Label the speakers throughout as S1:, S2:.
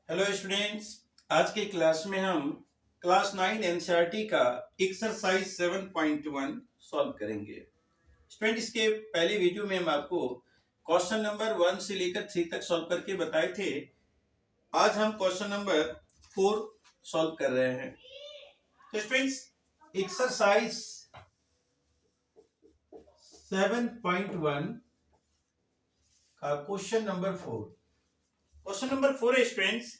S1: Hello students. आज की class में हम क्लास 9 एनसीईआरटी का एक्सरसाइज 7.1 सॉल्व करेंगे। स्टूडेंट, इसके पहले वीडियो में हम आपको क्वेश्चन नंबर 1 से लेकर 3 तक सॉल्व करके बताए थे। आज हम क्वेश्चन नंबर 4 सॉल्व कर रहे हैं। तो स्टूडेंट्स, एक्सरसाइज 7.1 का क्वेश्चन नंबर 4। क्वेश्चन नंबर 4 है students,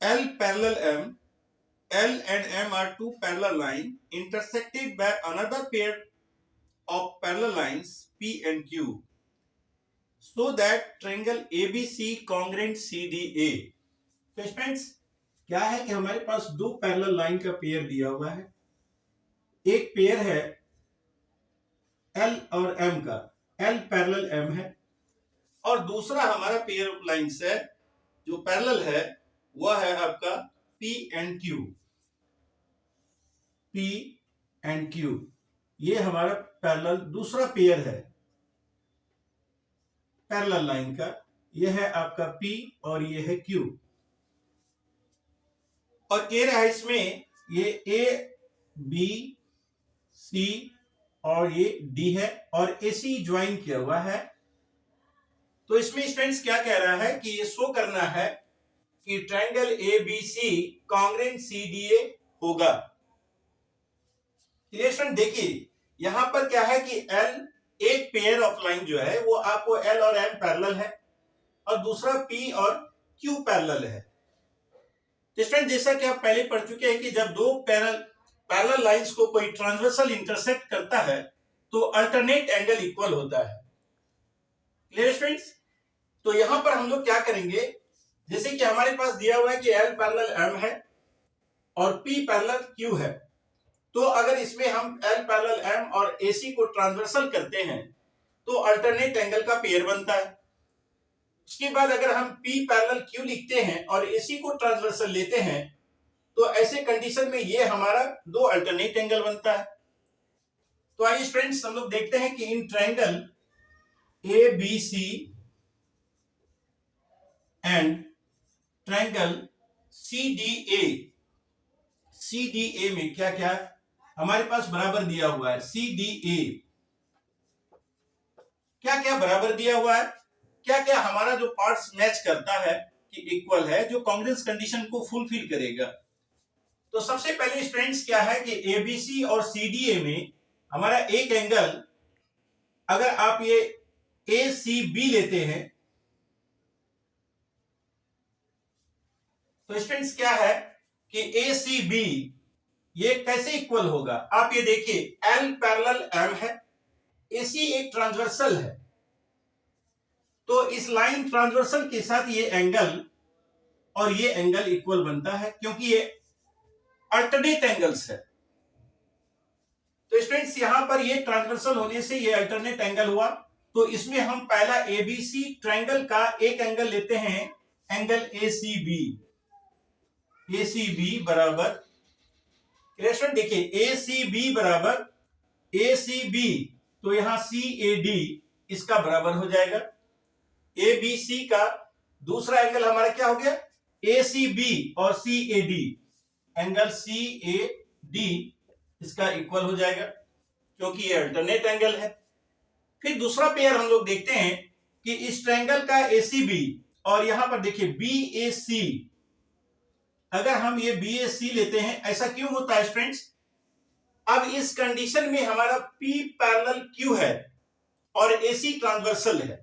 S1: L parallel M. L and M are two parallel lines intersected by another pair of parallel lines P and Q, so that triangle ABC congruent CDA। तो students, क्या है कि हमारे पास दो parallel line का pair दिया हुआ है। एक पेयर है L और M का, L पैरेलल M है, और दूसरा हमारा पेयर ऑफ लाइंस है जो पैरेलल है वह है आपका P and Q। P and Q ये हमारा पैरेलल दूसरा पेयर है पैरेलल लाइन का। ये है आपका P और ये है Q। और कह रहा है इसमें ये A B C और ये D है और AC ज्वाइन किया हुआ है। तो इसमें स्टूडेंट्स क्या कह रहा है कि ये शो करना है कि ट्रायंगल ABC कॉन्ग्रुएंट CDA होगा। स्टूडेंट देखिए, यहां पर क्या है कि L एक पेयर ऑफ लाइन जो है वो आपको L और M पैरेलल है और दूसरा P और Q पैरेलल है। स्टूडेंट, जैसा कि आप पहले पढ़ चुके हैं कि जब दो पैरेलल लाइंस को कोई ट्रांसवर्सल इंटरसेक्ट करता है तो अल्टरनेट एंगल इक्वल होता है। Clear students? तो यहां पर हम लोग क्या करेंगे, जैसे कि हमारे पास दिया हुआ है कि L पैरेलल M है और P पैरेलल Q है। तो अगर इसमें हम L पैरेलल M और AC को ट्रांसवर्सल करते हैं तो अल्टरनेट एंगल का पेयर बनता है। उसके बाद अगर हम P पैरेलल Q लिखते हैं और AC को ट्रांसवर्सल लेते हैं तो ऐसे कंडीशन में ये हमारा दो अल्टरनेट एंगल बनता है। तो आइए स्टूडेंट्स, हम लोग देखते हैं कि इन triangle ABC and triangle CDA में क्या क्या हमारे पास बराबर दिया हुआ है। CDA क्या क्या बराबर दिया हुआ है, क्या क्या हमारा जो पार्ट्स मैच करता है कि इक्वल है, जो कांग्रुएंस कंडीशन को फुलफिल करेगा। तो सबसे पहले स्टूडेंट्स क्या है कि ABC और CDA में हमारा एक एंगल, अगर आप ये ACB लेते हैं तो स्टूडेंट्स क्या है कि ACB ये कैसे इक्वल होगा। आप ये देखिए, L पैरेलल M है, AC एक ट्रांसवर्सल है, तो इस लाइन ट्रांसवर्सल के साथ ये एंगल और ये एंगल इक्वल बनता है क्योंकि ये अल्टरनेट एंगल्स है। तो स्टूडेंट्स, यहां पर ये ट्रांसवर्सल होने से ये अल्टरनेट एंगल हुआ। तो इसमें हम पहला ABC ट्रायंगल का एक एंगल लेते हैं, एंगल ACB बराबर, देखिए ACB बराबर ACB, तो यहां CAD इसका बराबर हो जाएगा। ABC का दूसरा एंगल हमारा क्या हो गया, ACB और CAD, एंगल CAD इसका इक्वल हो जाएगा क्योंकि ये अल्टरनेट एंगल है। फिर दूसरा पेयर हम लोग देखते हैं कि इस ट्रायंगल का ACB और यहां पर देखिए BAC, अगर हम ये BAC लेते हैं, ऐसा क्यों होता है स्टूडेंट्स, अब इस कंडीशन में हमारा P पैरेलल Q है और AC ट्रांसवर्सल है।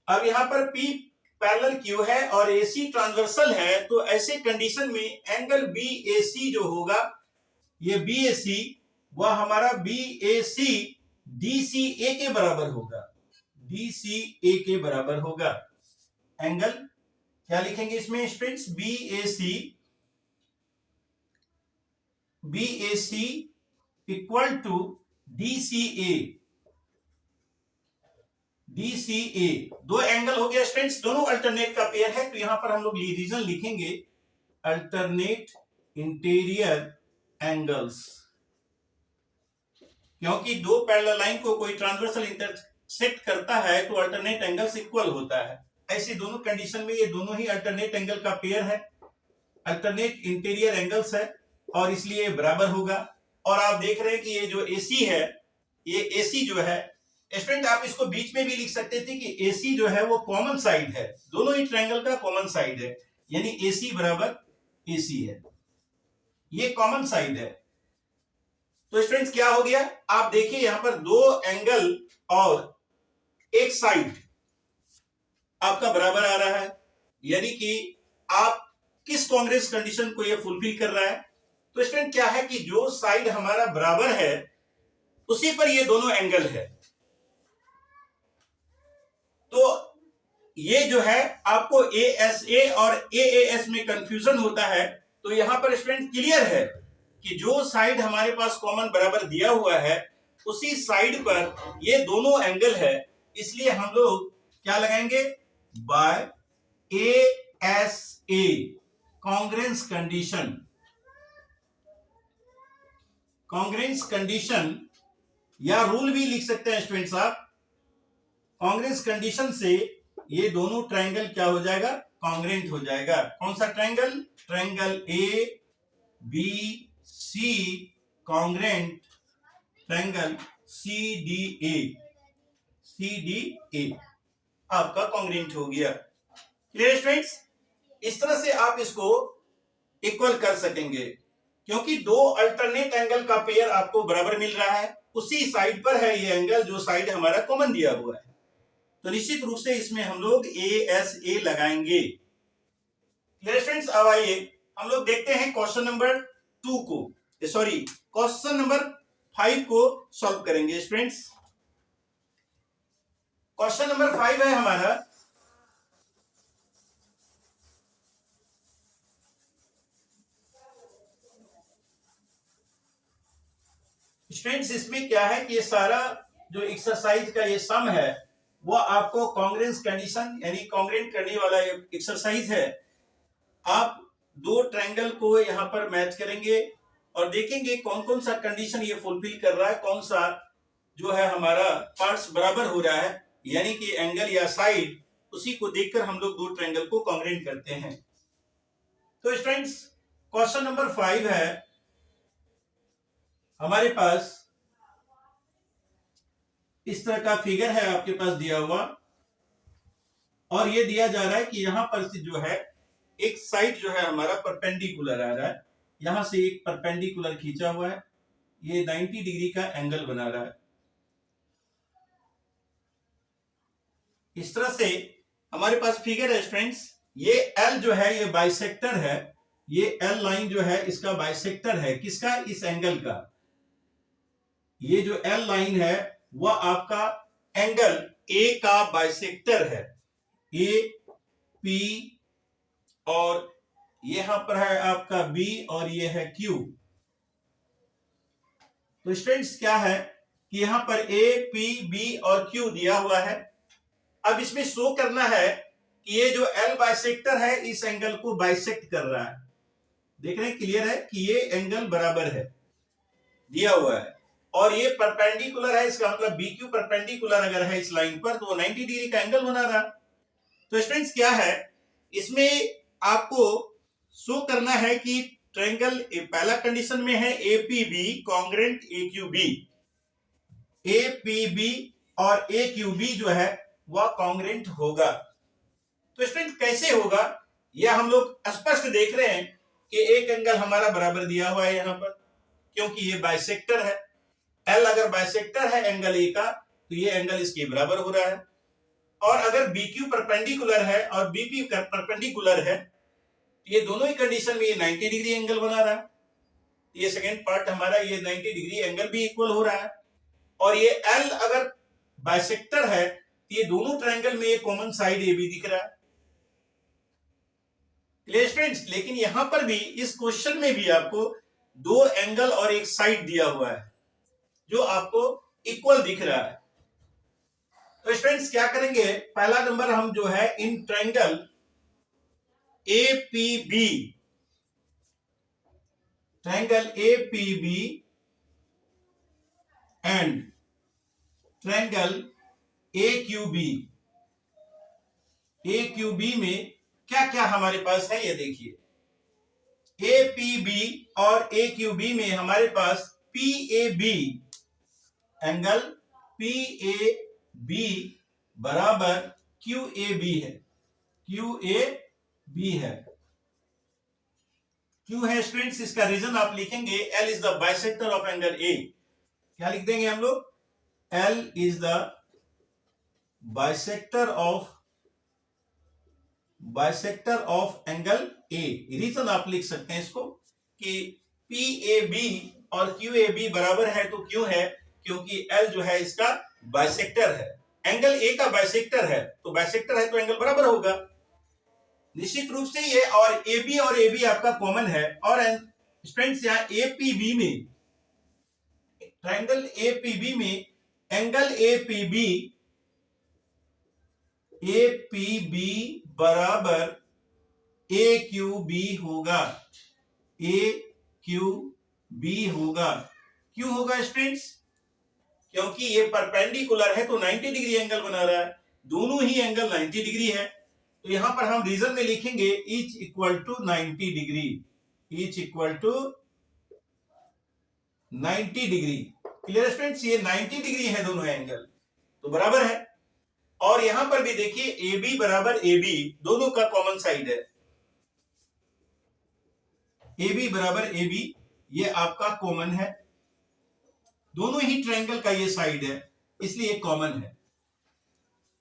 S1: अब यहां पर P पैरेलल Q है और AC ट्रांसवर्सल है, तो ऐसे कंडीशन में एंगल BAC जो होगा, ये BAC वह हमारा BAC DCA के बराबर होगा, DCA के बराबर होगा। एंगल क्या लिखेंगे इसमें students, BAC equal to DCA। दो एंगल हो गया स्टूडेंट्स, दोनों अल्टरनेट का पेयर है। तो यहां पर हम लोग रीजन लिखेंगे अल्टरनेट इंटीरियर एंगल्स, क्योंकि दो पैरेलल लाइन को कोई ट्रांसवर्सल इंटरसेक्ट करता है तो अल्टरनेट एंगल्स इक्वल होता है। ऐसी दोनों कंडीशन में ये दोनों ही अल्टरनेट एंगल का पेयर है, अल्टरनेट इंटीरियर एंगल्स है और इसलिए बराबर होगा। और आप देख रहे हैं कि ये जो AC है, ये AC जो है स्टूडेंट, आप इसको बीच में भी लिख सकते थे कि AC जो है वो कॉमन साइड है, दोनों ही ट्रायंगल का कॉमन साइड है, यानी AC बराबर AC है, ये कॉमन साइड है। तो स्टूडेंट्स क्या हो गया, आप देखिए यहां पर दो एंगल और एक साइड आपका बराबर आ रहा है, यानी कि आप किस कांग्रेस कंडीशन को ये फुलफिल कर रहा है। तो स्टूडेंट क्या है कि जो साइड हमारा बराबर है उसी पर ये दोनों एंगल है। तो ये जो है आपको ASA और AAS में कंफ्यूजन होता है, तो यहां पर स्टूडेंट क्लियर है कि जो साइड हमारे पास कॉमन बराबर दिया हुआ है उसी साइड पर ये दोनों एंगल है, इसलिए हम लोग क्या लगाएंगे, by ASA congruence condition. Congruence condition या रूल भी लिख सकते हैं स्टूडेंट्स आप, कॉन्ग्रेंस कंडीशन से ये दोनों ट्रायंगल क्या हो जाएगा, कॉन्ग्रेंट हो जाएगा। कौन सा triangle, triangle ABC congruent, triangle CDA आपका कॉन्ग्रेंट हो गया। क्लियर स्टूडेंट्स, इस तरह से आप इसको इक्वल कर सकेंगे, क्योंकि दो अल्टरनेट एंगल का पेयर आपको बराबर मिल रहा है, उसी साइड पर है ये एंगल जो साइड हमारा कॉमन दिया हुआ है, तो निश्चित रूप से इसमें हम लोग ASA लगाएंगे। क्लियर स्टूडेंट्स, अब आइए हम लोग देखते हैं क्वेश्चन नंबर 2 को, सॉरी क्वेश्चन नंबर 5 को सॉल्व करेंगे स्टूडेंट्स। क्वेश्चन नंबर 5 है हमारा, स्टूडेंट्स इसमें क्या है कि ये सारा जो एक्सरसाइज का ये सम है वो आपको कॉन्ग्रेंस कंडीशन यानी कॉन्ग्रेंट करने वाला एक्सरसाइज है। आप दो ट्रायंगल को यहां पर मैच करेंगे और देखेंगे कौन कौन सा कंडीशन ये फुलफिल कर रहा है, कौन सा जो है हमारा पार्ट्स बराबर हो रहा है, यानी कि एंगल या साइड, उसी को देखकर हम लोग दो ट्रायंगल को कॉन्ग्रेंट करते हैं। तो स्टूडेंट्स क्वेश्चन नंबर 5 है हमारे पास, इस तरह का फिगर है आपके पास दिया हुआ और ये दिया जा रहा है कि यहां पर से जो है एक साइड जो है हमारा परपेंडिकुलर आ रहा है, यहां से एक परपेंडिकुलर खींचा हुआ है, ये 90 डिग्री का एंगल बना रहा है। इस तरह से हमारे पास फिगर है स्टूडेंट्स, ये L जो है ये बाइसेक्टर है, ये L लाइन जो है इसका बाइसेक्टर है, किसका, इस एंगल का। ये जो L लाइन है वह आपका एंगल A का बाइसेक्टर है, AP और यहां पर है आपका B और ये है Q। तो स्टूडेंट्स क्या है कि यहां पर A, P, B और Q दिया हुआ है। अब इसमें शो करना है कि ये जो L बाइसेक्टर है इस एंगल को बाइसेक्ट कर रहा है। देख रहे हैं, क्लियर है कि ये एंगल बराबर है दिया हुआ है और ये परपेंडिकुलर है, इसका मतलब BQ परपेंडिकुलर अगर है इस लाइन पर तो 90 डिग्री का एंगल बना रहा। तो स्टूडेंट्स क्या है, इसमें आपको शो करना है कि ट्रायंगल पहला कंडीशन में है APB कॉन्ग्रेंट AQB, APB और AQB जो है वह कॉन्ग्रेंट होगा। तो स्टूडेंट कैसे होगा यह हम लोग स्पष्ट देख रहे हैं कि एक एंगल हमारा बराबर दिया हुआ है यहाँ पर, क्योंकि ये बाइसेक्टर है। L अगर बाइसेक्टर है एंगल A का तो ये एंगल इसके बराबर हो रहा है, और अगर BQ परपेंडिकुलर है और BP परपेंडिकुलर है ये दोनों ही कंडीशन में ये 90 डिग्री एंगल बना रहा है। ये सेकेंड पार्ट हमारा ये 90 डिग्री एंगल भी इक्वल हो रहा है, और ये L अगर बाइसेक्टर है तो ये दोनों ट्रायंगल में ये कॉमन साइड AB दिख रहा है। क्लियर स्टूडेंट्स, लेकिन यहां पर भी इस क्वेश्चन में भी आपको दो एंगल और एक साइड दिया हुआ है जो आपको इक्वल दिख रहा है। तो स्टूडेंट्स क्या करेंगे, पहला नंबर हम जो है in triangle APB, triangle APB and triangle AQB, A Q B में क्या क्या हमारे पास है ये देखिए, ए पी बी और ए क्यू बी में हमारे पास P A B, angle P A B बराबर क्यू ए बी है, क्यू ए बी है। क्यों है स्टूडेंट्स, इसका रीजन आप लिखेंगे L is the bisector of angle A। क्या लिख देंगे हम लोग, L is the bisector of angle A। Reason आप लिख सकते हैं इसको कि PAB और QAB बराबर है, तो क्यों है, क्योंकि L जो है इसका बाइसेक्टर है, एंगल A का बाइसेक्टर है, तो बाइसेक्टर है तो एंगल बराबर होगा निश्चित रूप से ये। और AB आपका कॉमन है, और स्टूडेंट्स यहाँ APB में, ट्रायंगल APB में एंगल APB बराबर AQB होगा, AQB होगा। क्यों होगा स्टूडेंट्स, क्योंकि ये परपेंडिकुलर है तो 90 डिग्री एंगल बना रहा है, दोनों ही एंगल 90 डिग्री है, तो यहां पर हम रीजन में लिखेंगे each equal to 90 degree, each equal to 90 degree. Clear students, ये 90 डिग्री है दोनों एंगल, तो बराबर है। और यहां पर भी देखिए AB बराबर AB, दोनों का कॉमन साइड है, AB बराबर AB, ये आपका कॉमन है, दोनों ही ट्रायंगल का ये साइड है, इसलिए कॉमन है।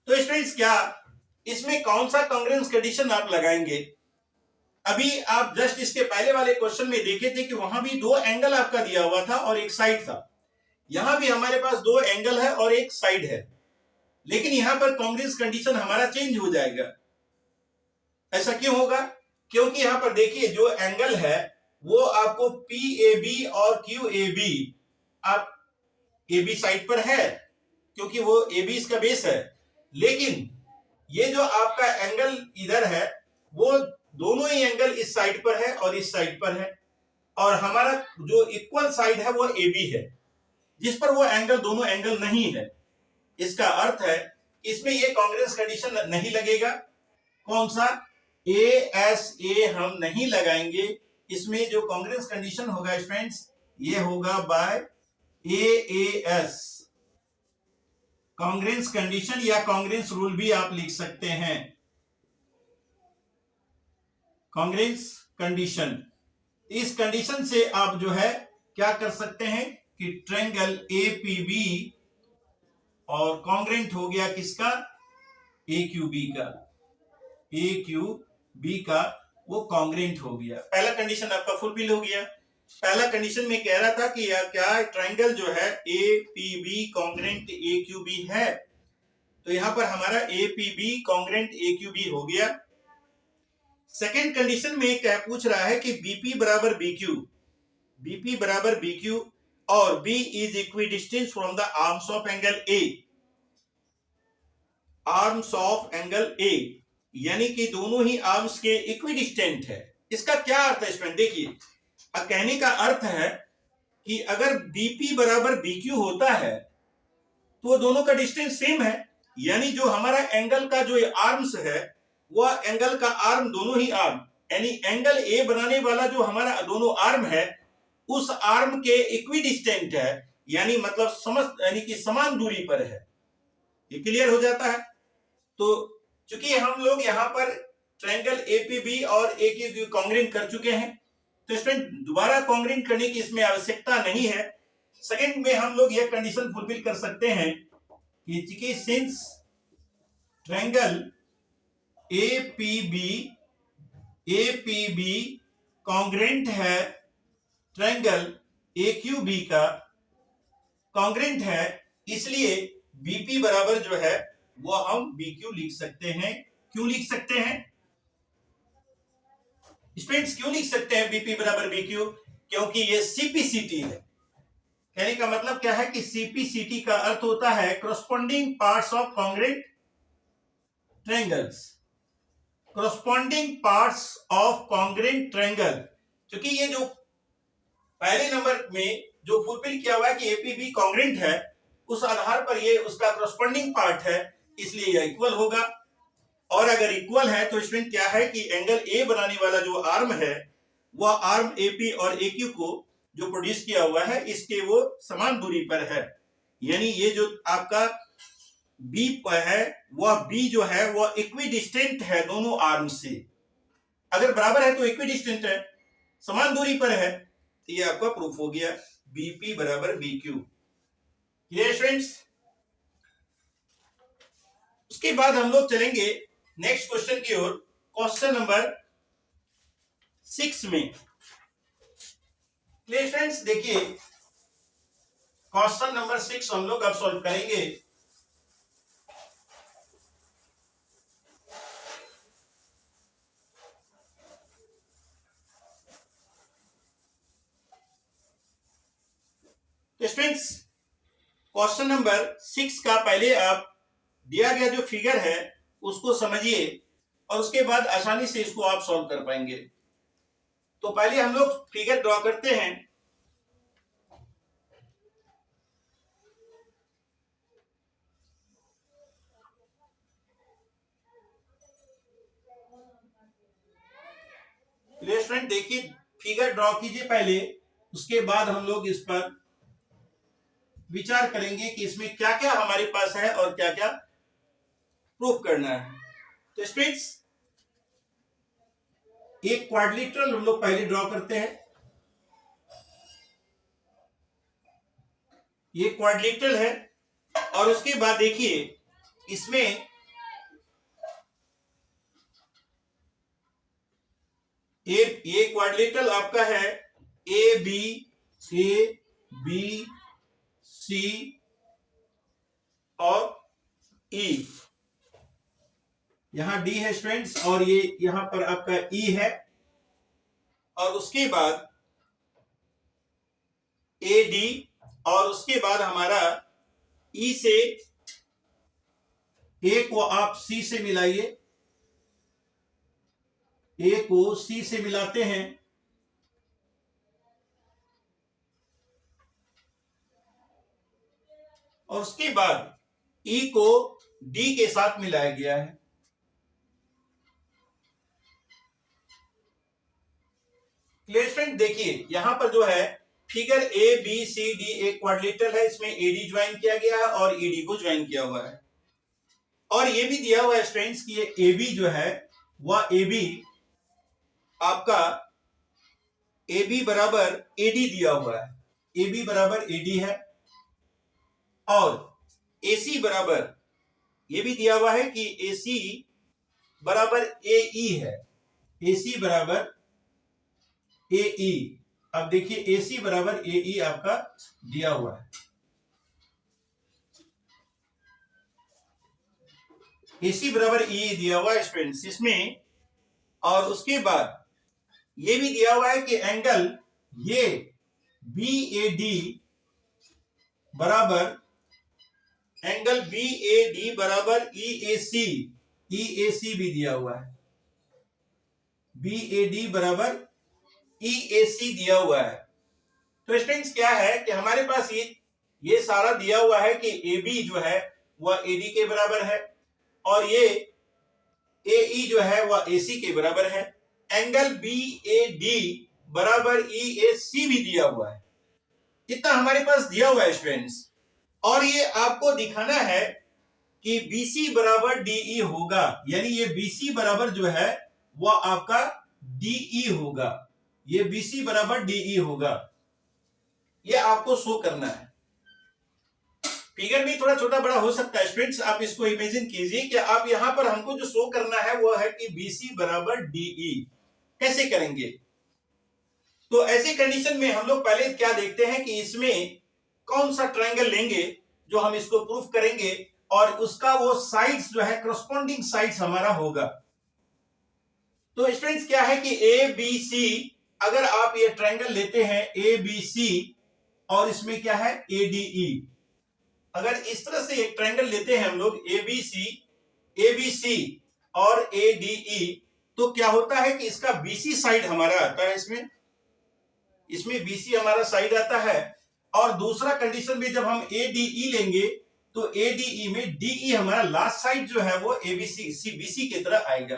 S1: तो स्टूडेंट्स क्या इसमें कौन सा कांग्रुएंस कंडीशन आप लगाएंगे, अभी आप जस्ट इसके पहले वाले क्वेश्चन में देखे थे कि वहां भी दो एंगल आपका दिया हुआ था और एक साइड था, यहां भी हमारे पास दो एंगल है और एक साइड है, लेकिन यहां पर कांग्रुएंस कंडीशन हमारा चेंज हो जाएगा। ऐसा क्यों होगा, क्योंकि यहां पर देखिए जो एंगल है वो आपको PAB और QAB, आप AB साइड पर है क्योंकि वो AB इसका बेस है, लेकिन ये जो आपका एंगल इधर है वो दोनों ही एंगल इस साइड पर है और इस साइड पर है, और हमारा जो इक्वल साइड है वो AB है, जिस पर वो एंगल दोनों एंगल नहीं है। इसका अर्थ है इसमें ये कांग्रुएंस कंडीशन नहीं लगेगा। कौन सा, ASA हम नहीं लगाएंगे, इसमें जो कांग्रुएंस कंडीशन होगा स्टूडेंट्स ये होगा बाय AAS, कांग्रुएंस कंडीशन या कांग्रुएंस रूल भी आप लिख सकते हैं, कांग्रुएंस कंडीशन। इस कंडीशन से आप जो है क्या कर सकते हैं कि ट्रायंगल APB और कांग्रुएंट हो गया किसका, AQB का, AQB का वो कांग्रुएंट हो गया। पहला कंडीशन आपका फुलफिल हो गया। पहला कंडीशन में कह रहा था कि क्या ट्रायंगल जो है APB कांग्रुएंट AQB है, तो यहां पर हमारा APB कांग्रुएंट AQB हो गया। सेकंड कंडीशन में क्या पूछ रहा है कि BP बराबर BQ, BP बराबर BQ और B is equidistance from the arms of angle A, arms of angle A, यानी कि दोनों ही आर्म्स के इक्विडिस्टेंट है। इसका क्या अर्थ है स्टूडेंट, देखिए कहने का अर्थ है कि अगर BP बराबर BQ होता है तो दोनों का डिस्टेंस सेम है, यानी जो हमारा एंगल का जो आर्म्स है वह एंगल का आर्म दोनों ही आर्म, यानी एंगल A बनाने वाला जो हमारा दोनों आर्म है उस आर्म के इक्विडिस्टेंट है, यानी मतलब समस्त यानी कि समान दूरी पर है। ये क्लियर हो जाता है। तो चूंकि हम लोग यहाँ पर ट्रायंगल APB और AQB कांग्रुएंट कर चुके हैं, तो स्टूडेंट दोबारा कांग्रुएंट करने की इसमें आवश्यकता नहीं है। सेकंड में हम लोग यह कंडीशन फुलफिल कर सकते हैं कि चूंकि सिंस ट्रायंगल APB कांग्रुएंट है ट्रायंगल AQB का कांग्रुएंट है, इसलिए BP बराबर जो है वो हम BQ लिख सकते हैं। क्यों लिख सकते हैं स्टूडेंट्स, क्यों लिख सकते हैं BP बराबर BQ, क्योंकि ये CPCT है। कहने का मतलब क्या है कि CPCT का अर्थ होता है corresponding parts of congruent triangles, corresponding parts of congruent triangle। क्योंकि ये जो पहले नंबर में जो फुलफिल किया हुआ है कि APB कांग्रुएंट है, उस आधार पर ये उसका corresponding पार्ट है, इसलिए यह इक्वल होगा। और अगर इक्वल है तो स्टूडेंट क्या है कि एंगल ए बनाने वाला जो आर्म है वह आर्म एपी और एक्यू को जो प्रोड्यूस किया हुआ है इसके वो समान दूरी पर है। यानी ये जो आपका बी है वह बी जो है वह इक्विडिस्टेंट है दोनों आर्म से। अगर बराबर है तो इक्विडिस्टेंट है, समान दूरी पर है, तो ये आपका प्रूफ हो गया बीपी बराबर बीक्यू। Clear students? उसके बाद हम लोग चलेंगे नेक्स्ट क्वेश्चन की ओर, क्वेश्चन नंबर 6 में। Clear students? देखिए क्वेश्चन नंबर 6 हम लोग अब सॉल्व करेंगे। स्टूडेंट्स क्वेश्चन नंबर 6 का पहले आप दिया गया जो फिगर है उसको समझिए और उसके बाद आसानी से इसको आप सॉल्व कर पाएंगे। तो पहले हम लोग फिगर ड्रॉ करते हैं। स्टूडेंट देखिए फिगर ड्रॉ कीजिए पहले, उसके बाद हम लोग इस पर विचार करेंगे कि इसमें क्या क्या हमारे पास है और क्या क्या प्रूफ करना है। तो स्टूडेंट्स एक क्वाड्रिलेटरल हम लोग पहले ड्रॉ करते हैं। ये क्वाड्रिलेटरल है और उसके बाद देखिए इसमें ये क्वाड्रिलेटरल आपका है ए बी सी और ई। यहां डी है स्टूडेंट्स और ये यहां पर आपका ई है और उसके बाद ए डी और उसके बाद हमारा ई से ए को आप सी से मिलाइए, ए को सी से मिलाते हैं और उसके बाद ई को डी के साथ मिलाया गया है। Clear student? देखिए यहां पर जो है figure A B C D एक क्वाड्रिलेटरल है, इसमें एडी ज्वाइन किया गया है और ईडी को ज्वाइन किया हुआ है। और ये भी दिया हुआ है स्टूडेंट्स कि ये ए बी जो है वह ए बी आपका ए बी बराबर एडी दिया हुआ है, ए बी बराबर एडी है। और AC बराबर ये भी दिया हुआ है कि AC बराबर AE है, AC बराबर AE। अब देखिए AC बराबर AE आपका दिया हुआ है, AC बराबर AE दिया हुआ है स्टूडेंट्स इसमें। और उसके बाद ये भी दिया हुआ है कि एंगल ये BAD बराबर एंगल BAD बराबर EAC, EAC भी दिया हुआ है, BAD बराबर EAC दिया हुआ है। तो स्टूडेंट्स क्या है कि हमारे पास ये सारा दिया हुआ है कि AB जो है वह AD के बराबर है और ये AE जो है वह AC के बराबर है। एंगल BAD बराबर EAC भी दिया हुआ है। इतना हमारे पास दिया हुआ है स्टूडेंट्स। और ये आपको दिखाना है कि BC बराबर DE होगा, यानी ये BC बराबर जो है वह आपका DE होगा, ये BC बराबर DE होगा, ये आपको शो करना है। फिगर भी थोड़ा छोटा बड़ा हो सकता है स्टूडेंट्स, आप इसको इमेजिन कीजिए कि आप यहां पर हमको जो शो करना है वो है कि BC बराबर DE। कैसे करेंगे? तो ऐसे कंडीशन में हम लोग पहले क्या देखते हैं कि इसमें कौन सा ट्रायंगल लेंगे जो हम इसको प्रूफ करेंगे और उसका वो साइड्स जो है करस्पॉन्डिंग साइड्स हमारा होगा। तो स्टूडेंट्स क्या है कि ABC अगर आप ये ट्रायंगल लेते हैं ABC और इसमें क्या है ADE, अगर इस तरह से एक ट्रायंगल लेते हैं हम लोग ABC और ADE, तो क्या होता है कि इसका BC साइड हमारा आता है, इसमें BC हमारा साइड आता है। और दूसरा कंडीशन में जब हम ADE लेंगे तो ADE में DE हमारा लास्ट साइड जो है वो ABC BC की तरह आएगा।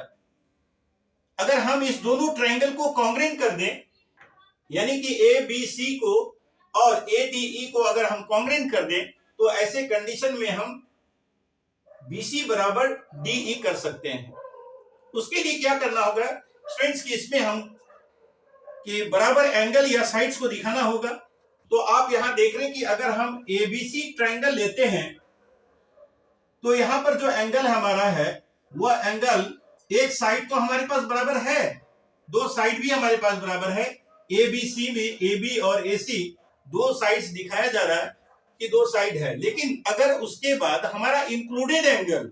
S1: अगर हम इस दोनों ट्रायंगल को कॉन्ग्रेंट कर दें, यानी कि ABC को और ADE को अगर हम कॉन्ग्रेंट कर दें, तो ऐसे कंडीशन में हम BC बराबर DE कर सकते हैं। उसके लिए क्या करना होगा स्टूडेंट्स की इसमें हम कि बराबर एंगल या साइड्स को दिखाना होगा। तो आप यहां देख रहे हैं कि अगर हम ABC ट्रायंगल लेते हैं तो यहां पर जो एंगल हमारा है वह एंगल, एक साइड तो हमारे पास बराबर है, दो साइड भी हमारे पास बराबर है। ABC में AB और AC दो साइड्स दिखाया जा रहा है कि दो साइड है, लेकिन अगर उसके बाद हमारा इंक्लूडेड एंगल,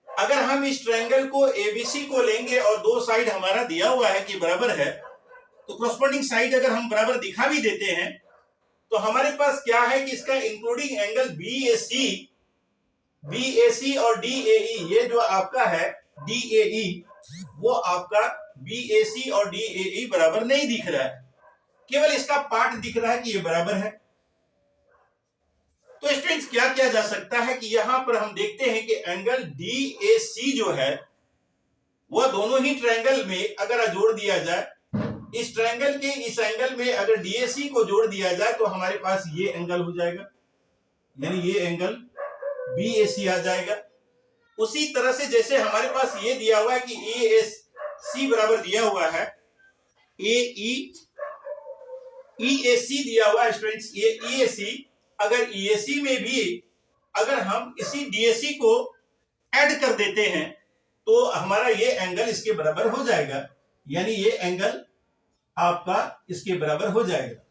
S1: अगर हम इस ट्रायंगल को ABC को लेंगे और दो साइड हमारा दिया हुआ है कि बराबर है, तो कोरस्पोंडिंग साइड अगर हम बराबर दिखा भी देते हैं तो हमारे पास क्या है कि इसका इंक्लूडिंग एंगल BAC और DAE, ये जो आपका है DAE, वो आपका BAC और DAE बराबर नहीं दिख रहा है, केवल इसका पार्ट दिख रहा है कि ये बराबर है। तो स्टूडेंट्स क्या किया जा सकता है कि यहां पर हम देखते हैं कि एंगल DAC जो है वह दोनों ही ट्रायंगल में अगर जोड़ दिया जाए, इस ट्रायंगल के इस एंगल में अगर DAC को जोड़ दिया जाए तो हमारे पास ये एंगल हो जाएगा, यानी ये एंगल BAC आ जाएगा। उसी तरह से जैसे हमारे पास ये दिया हुआ है कि EAC बराबर दिया हुआ है, EAC दिया हुआ है स्टूडेंट्स, ये EAC, अगर EAC में भी अगर हम इसी DAC को ऐड कर देते हैं तो हमारा ये एंगल इसके बराबर हो जाएगा, यानी ये एंगल आपका इसके बराबर हो जाएगा।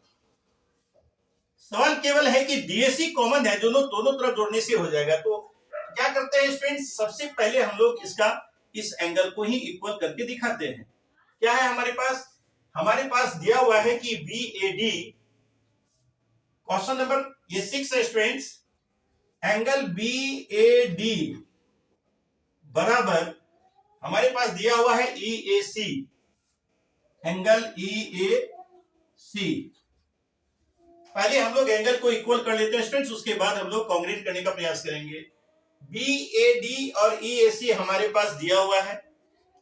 S1: सवाल केवल है कि DAC कॉमन है, दोनों तरफ जोड़ने से हो जाएगा। तो क्या करते हैं स्टूडेंट्स, सबसे पहले हम लोग इस एंगल को ही इक्वल करके दिखाते हैं। क्या है हमारे पास दिया हुआ है कि BAD, क्वेश्चन नंबर ये 6 है स्टूडेंट्स, एंगल BAD बराबर हमारे पास दिया हुआ है EAC, एंगल EAC। पहले हम लोग एंगल को इक्वल कर लेते हैं स्टूडेंट्स, उसके बाद हम लोग कॉन्ग्रेंट करने का प्रयास करेंगे। BAD और EAC हमारे पास दिया हुआ है।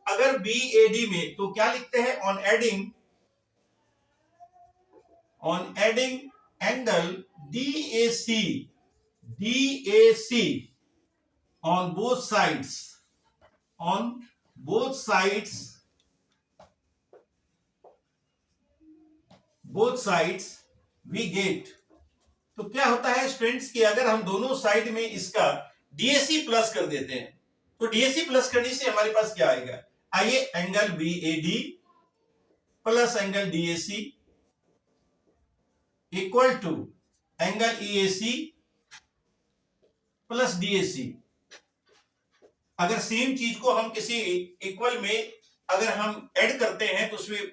S1: अगर BAD में तो क्या लिखते हैं, on adding angle DAC on both sides we get, तो क्या होता है स्टूडेंट्स कि अगर हम दोनों साइड में इसका DAC प्लस कर देते हैं तो DAC प्लस करने से हमारे पास क्या आएगा, आइए, angle BAD plus angle DAC equal to angle EAC plus DAC। अगर सेम चीज को हम किसी इक्वल में अगर हम ऐड करते हैं तो उसमें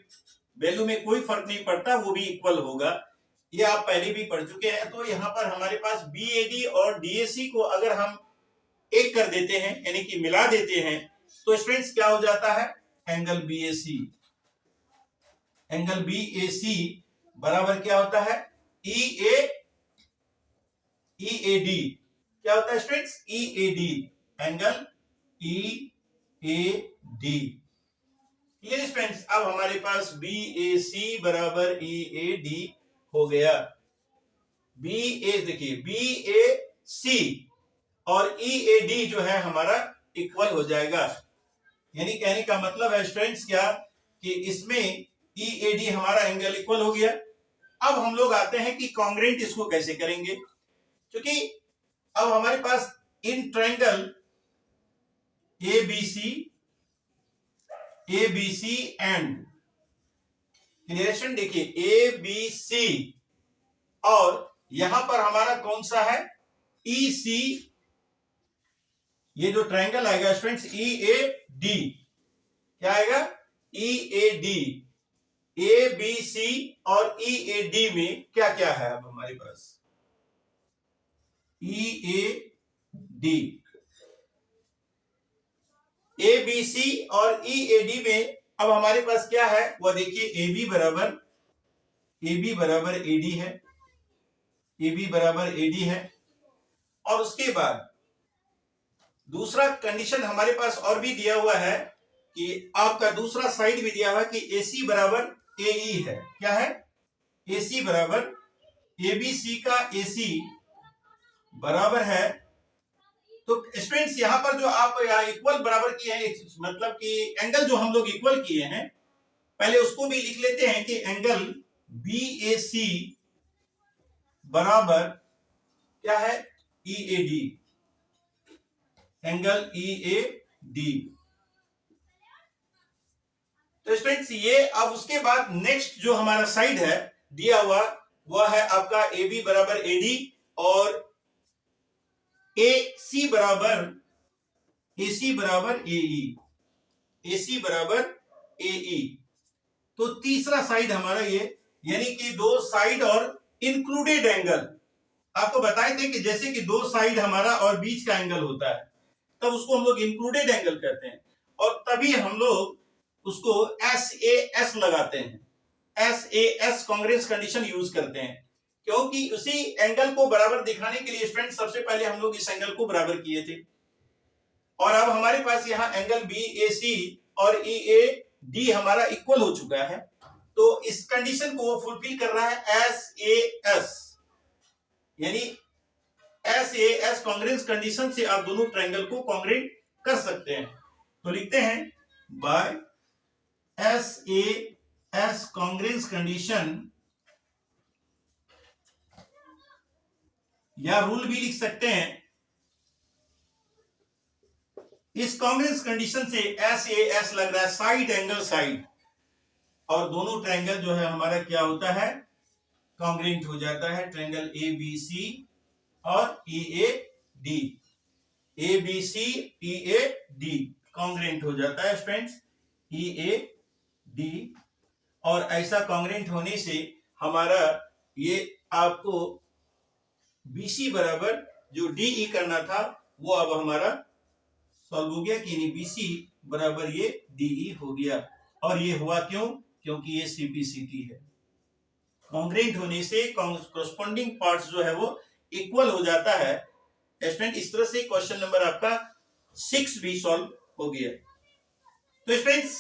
S1: वैल्यू में कोई फर्क नहीं पड़ता, वो भी इक्वल होगा, ये आप पहले भी पढ़ चुके हैं। तो यहां पर हमारे पास BAD और DAC को अगर हम एक कर देते हैं, यानी कि मिला देते हैं, तो स्टूडेंट्स क्या हो जाता है, एंगल BAC बराबर क्या होता है, EAD, क्या होता है students, EAD, angle EAD। Clear students, अब हमारे पास BAC बराबर EAD हो गया। देखिए BAC और EAD जो है हमारा इक्वल हो जाएगा, यानी कहने का मतलब है स्टूडेंट्स क्या कि इसमें EAD हमारा एंगल इक्वल हो गया। अब हम लोग आते हैं कि कॉन्ग्रेंट इसको कैसे करेंगे, क्योंकि अब हमारे पास इन ट्रायंगल ABC एंड रिलेशन देखिए ABC और यहां पर हमारा कौन सा है, EC, ये जो ट्रायंगल आएगा स्टूडेंट्स EAD, क्या आएगा, EAD, ABC और EAD में क्या क्या है, अब हमारे पास EAD, ABC और EAD में अब हमारे पास क्या है, वह देखिए AB बराबर AD है, AB बराबर AD है, और उसके बाद दूसरा कंडीशन हमारे पास और भी दिया हुआ है कि आपका दूसरा साइड भी दिया हुआ है कि AC बराबर AE है। क्या है? AC बराबर ABC का AC बराबर है। तो स्टूडेंट्स यहां पर जो आप यहाँ इक्वल बराबर किए हैं, मतलब कि एंगल जो हम लोग इक्वल किए हैं, पहले उसको भी लिख लेते हैं कि एंगल BAC बराबर क्या है? EAD, angle EAD। तो स्टूडेंट्स ये अब उसके बाद नेक्स्ट जो हमारा साइड है दिया हुआ वह है आपका AB बराबर AD और AC बराबर AE, AC बराबर AE। तो तीसरा साइड हमारा ये, यानी कि दो साइड और इंक्लूडेड एंगल। आपको बताए थे कि जैसे कि दो साइड हमारा और बीच का एंगल होता है तब उसको हम लोग इंक्लूडेड एंगल कहते हैं, और तभी हम लोग उसको SAS लगाते हैं। SAS कांग्रेंस कंडीशन यूज करते हैं, क्योंकि उसी एंगल को बराबर दिखाने के लिए स्टूडेंट सबसे पहले हम लोग इस एंगल को बराबर किए थे, और अब हमारे पास यहाँ एंगल BAC और EAD हमारा इक्वल हो चुका है। तो इस कंडीशन को वो फुलफिल कर रहा है SAS, यानी SAS कांग्रेंस कंडीशन से आप दोनों ट्रायंगल को कांग्रेंट कर सकते हैं। तो लिखते हैं बाय SAS कांग्रेंस कंडीशन, या रूल भी लिख सकते हैं। इस कांग्रेंस कंडीशन से SAS लग रहा है साइड एंगल साइड, और दोनों ट्रायंगल जो है हमारा क्या होता है? कांग्रेंट हो जाता है। ट्रायंगल ABC और EAD, ABC EAD कांग्रेंट हो जाता है स्टूडेंट्स, EAD। और ऐसा कांग्रेंट होने से हमारा ये आपको BC बराबर जो DE करना था वो अब हमारा सॉल्व हो गया कि BC बराबर ये DE हो गया। और ये हुआ क्यों? क्योंकि ये CPCT है। कांग्रेंट होने से कॉरस्पॉन्डिंग पार्ट्स जो है वो इक्वल हो जाता है। स्टूडेंट इस तरह से क्वेश्चन नंबर आपका 6 भी सॉल्व हो गया। तो स्टूडेंट्स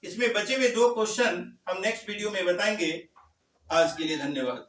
S1: इसमें बचे हुए 2 क्वेश्चन हम नेक्स्ट वीडियो में बताएंगे। आज के लिए धन्यवाद।